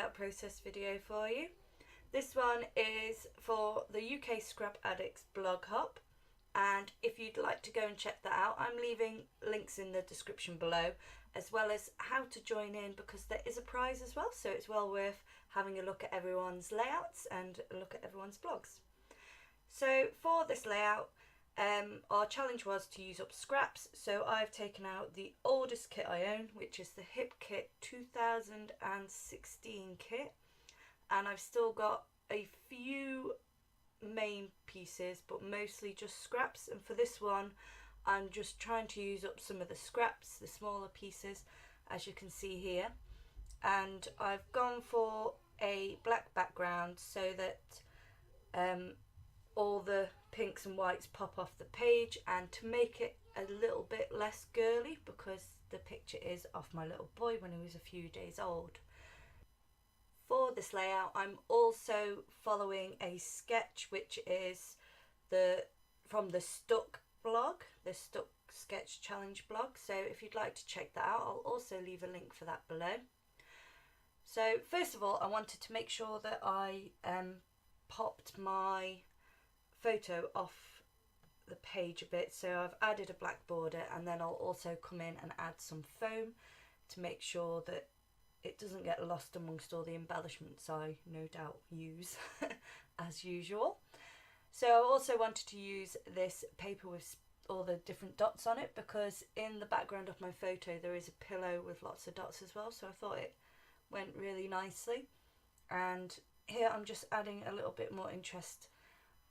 layout process video for you. This one is for the UK Scrap Addicts blog hop, and if you'd like to go and check that out, I'm leaving links in the description below, as well as how to join in, because there is a prize as well, so it's well worth having a look at everyone's layouts and a look at everyone's blogs. So for this layout, our challenge was to use up scraps, so I've taken out the oldest kit I own, which is the Hip Kit 2016 kit, and I've still got a few main pieces but mostly just scraps, and for this one I'm just trying to use up some of the scraps, the smaller pieces, as you can see here, and I've gone for a black background so that all the pinks and whites pop off the page, and to make it a little bit less girly, because the picture is of my little boy when he was a few days old. For this layout I'm also following a sketch which is from the Stuck blog, the Stuck Sketch Challenge blog, so if you'd like to check that out I'll also leave a link for that below. So first of all, I wanted to make sure that I popped my photo off the page a bit, so I've added a black border, and then I'll also come in and add some foam to make sure that it doesn't get lost amongst all the embellishments I no doubt use as usual. So I also wanted to use this paper with all the different dots on it, because in the background of my photo there is a pillow with lots of dots as well, so I thought it went really nicely. And here I'm just adding a little bit more interest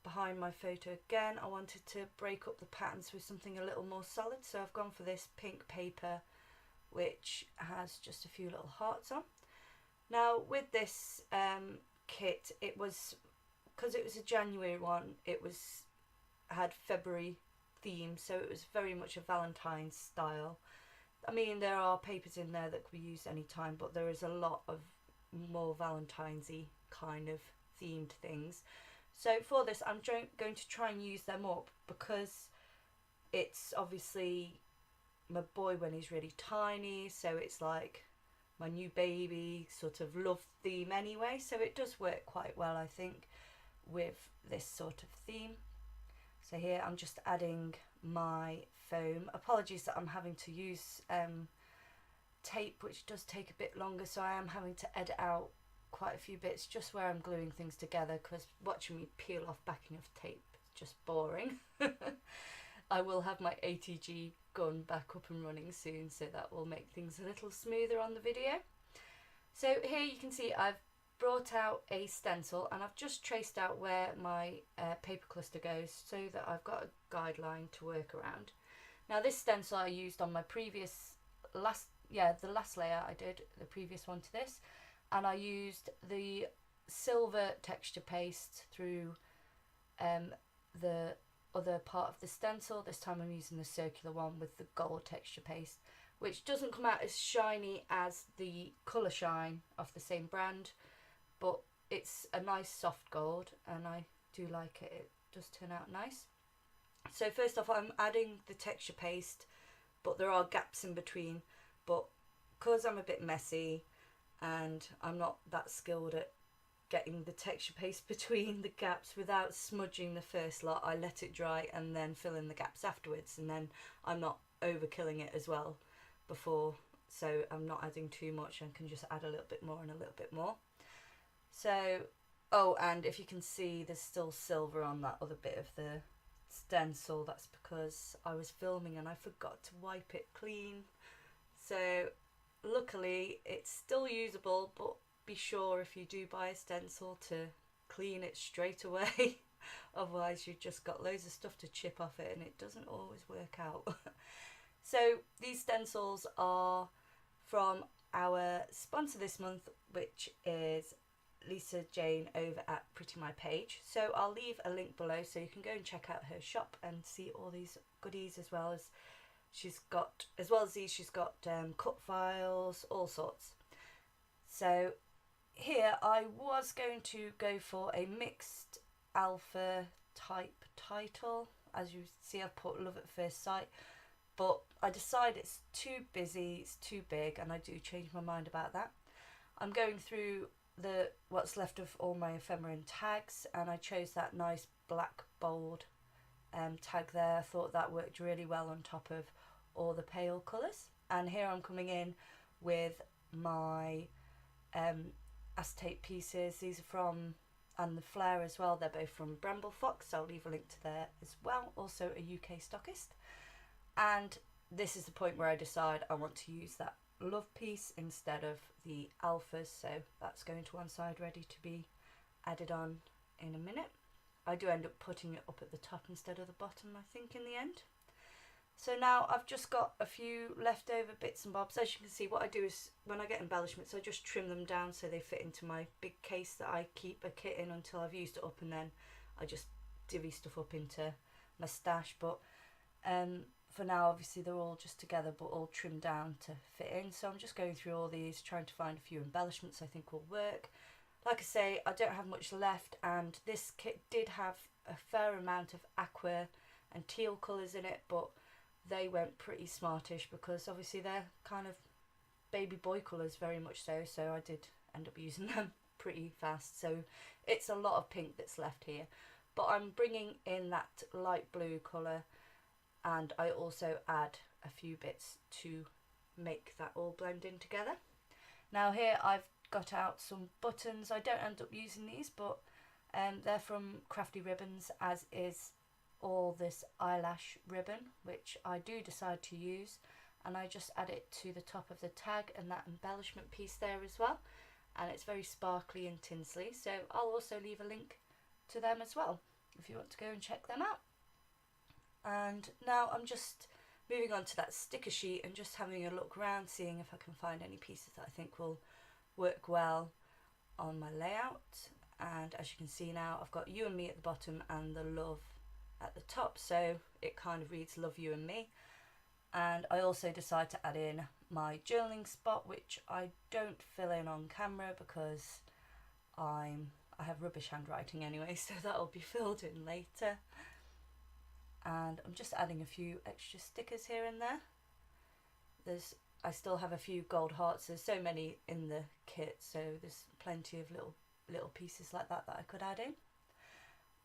behind my photo again. I wanted to break up the patterns with something a little more solid, so I've gone for this pink paper which has just a few little hearts on. Now with this kit, it was, because it was a January one, it had February theme, so it was very much a Valentine's style. I mean, there are papers in there that could be used anytime, but there is a lot of more Valentine's-y kind of themed things. So for this I'm going to try and use them up, because it's obviously my boy when he's really tiny, so it's like my new baby sort of love theme anyway, so it does work quite well I think with this sort of theme. So here I'm just adding my foam. Apologies that I'm having to use tape, which does take a bit longer, so I am having to edit out quite a few bits just where I'm gluing things together, because watching me peel off backing of tape is just boring. I will have my ATG gun back up and running soon, so that will make things a little smoother on the video. So here you can see I've brought out a stencil, and I've just traced out where my paper cluster goes, so that I've got a guideline to work around. Now this stencil I used on my previous the last layout I did, the previous one to this, and I used the silver texture paste through the other part of the stencil. This time I'm using the circular one with the gold texture paste, which doesn't come out as shiny as the Colour Shine of the same brand, but it's a nice soft gold and I do like it. It does turn out nice. So first off I'm adding the texture paste, but there are gaps in between, but because I'm a bit messy and I'm not that skilled at getting the texture paste between the gaps without smudging the first lot, I let it dry and then fill in the gaps afterwards, and then I'm not overkilling it as well before, so I'm not adding too much and can just add a little bit more and a little bit more. So, oh, and if you can see there's still silver on that other bit of the stencil, that's because I was filming and I forgot to wipe it clean. So luckily it's still usable, but be sure if you do buy a stencil to clean it straight away. Otherwise you've just got loads of stuff to chip off it and it doesn't always work out. So these stencils are from our sponsor this month, which is Lisa Jane over at Pretty My Page. So I'll leave a link below so you can go and check out her shop and see all these goodies, as well as she's got cut files, all sorts. So here I was going to go for a mixed alpha type title. As you see, I've put Love at First Sight, but I decided it's too busy, it's too big, and I do change my mind about that. I'm going through what's left of all my ephemeran tags, and I chose that nice black bold tag there. I thought that worked really well on top of all the pale colours. And here I'm coming in with my acetate pieces. These are from, and the flare as well, they're both from Bramble Fox, so I'll leave a link to there as well, also a UK stockist. And this is the point where I decide I want to use that love piece instead of the alphas, so that's going to one side ready to be added on in a minute. I do end up putting it up at the top instead of the bottom, I think, in the end. So now I've just got a few leftover bits and bobs. As you can see, what I do is when I get embellishments, I just trim them down so they fit into my big case that I keep a kit in until I've used it up, and then I just divvy stuff up into my stash. But for now, obviously they're all just together but all trimmed down to fit in. So I'm just going through all these, trying to find a few embellishments I think will work. Like I say, I don't have much left, and this kit did have a fair amount of aqua and teal colours in it, but they went pretty smartish because obviously they're kind of baby boy colours, very much so, so I did end up using them pretty fast. So it's a lot of pink that's left here, but I'm bringing in that light blue colour, and I also add a few bits to make that all blend in together. Now here I've got out some buttons. I don't end up using these, but they're from Crafty Ribbons, as is all this eyelash ribbon, which I do decide to use, and I just add it to the top of the tag and that embellishment piece there as well, and it's very sparkly and tinsely, so I'll also leave a link to them as well if you want to go and check them out. And now I'm just moving on to that sticker sheet and just having a look around, seeing if I can find any pieces that I think will work well on my layout. And as you can see now, I've got you and me at the bottom and the love at the top, so it kind of reads love you and me. And I also decide to add in my journaling spot, which I don't fill in on camera because I have rubbish handwriting anyway, so that'll be filled in later. And I'm just adding a few extra stickers here and there. I still have a few gold hearts. There's so many in the kit, so there's plenty of little pieces like that I could add in.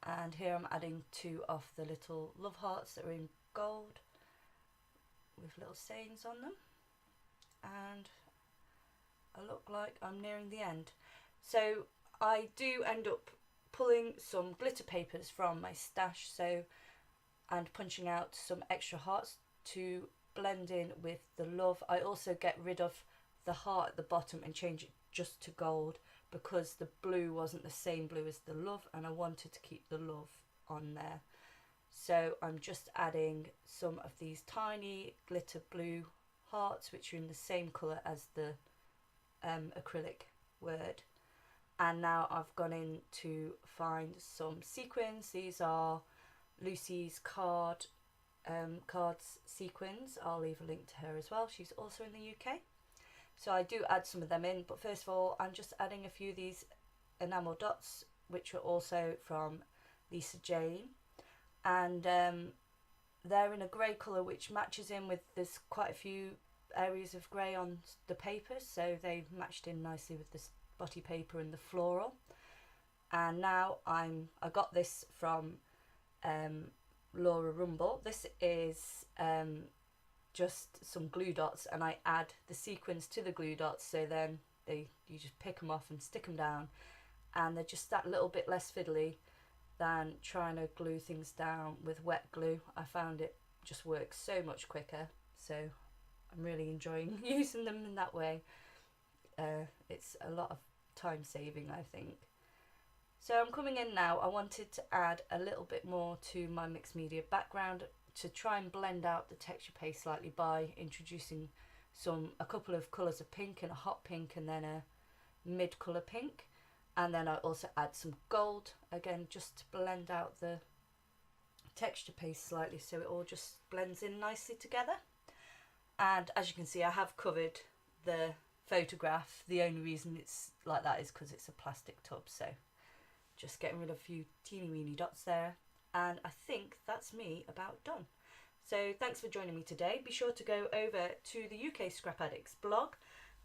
And here I'm adding 2 of the little love hearts that are in gold with little sayings on them, and I look like I'm nearing the end. So I do end up pulling some glitter papers from my stash, and punching out some extra hearts to blend in with the love. I also get rid of the heart at the bottom and change it just to gold, because the blue wasn't the same blue as the love, and I wanted to keep the love on there. So I'm just adding some of these tiny glitter blue hearts, which are in the same colour as the acrylic word. And now I've gone in to find some sequins. These are Lucy's cards sequins. I'll leave a link to her as well. She's also in the UK. So I do add some of them in, but first of all I'm just adding a few of these enamel dots, which are also from Lisa Jane, and they're in a grey colour which matches in with, there's quite a few areas of grey on the papers, so they matched in nicely with the spotty paper and the floral. And now I got this from Laura Rumble. This is just some glue dots, and I add the sequins to the glue dots, so then you just pick them off and stick them down, and they're just that little bit less fiddly than trying to glue things down with wet glue. I found it just works so much quicker, so I'm really enjoying using them in that way. It's a lot of time saving, I think. So I'm coming in now. I wanted to add a little bit more to my mixed media background to try and blend out the texture paste slightly by introducing a couple of colours of pink, and a hot pink and then a mid colour pink. And then I also add some gold, again just to blend out the texture paste slightly so it all just blends in nicely together. And as you can see, I have covered the photograph. The only reason it's like that is because it's a plastic tub, so just getting rid of a few teeny weeny dots there. And I think that's me about done. So thanks for joining me today. Be sure to go over to the UK Scrap Addicts blog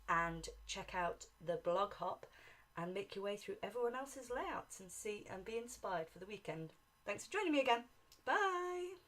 and check out the blog hop, and make your way through everyone else's layouts and see and be inspired for the weekend. Thanks for joining me again. Bye!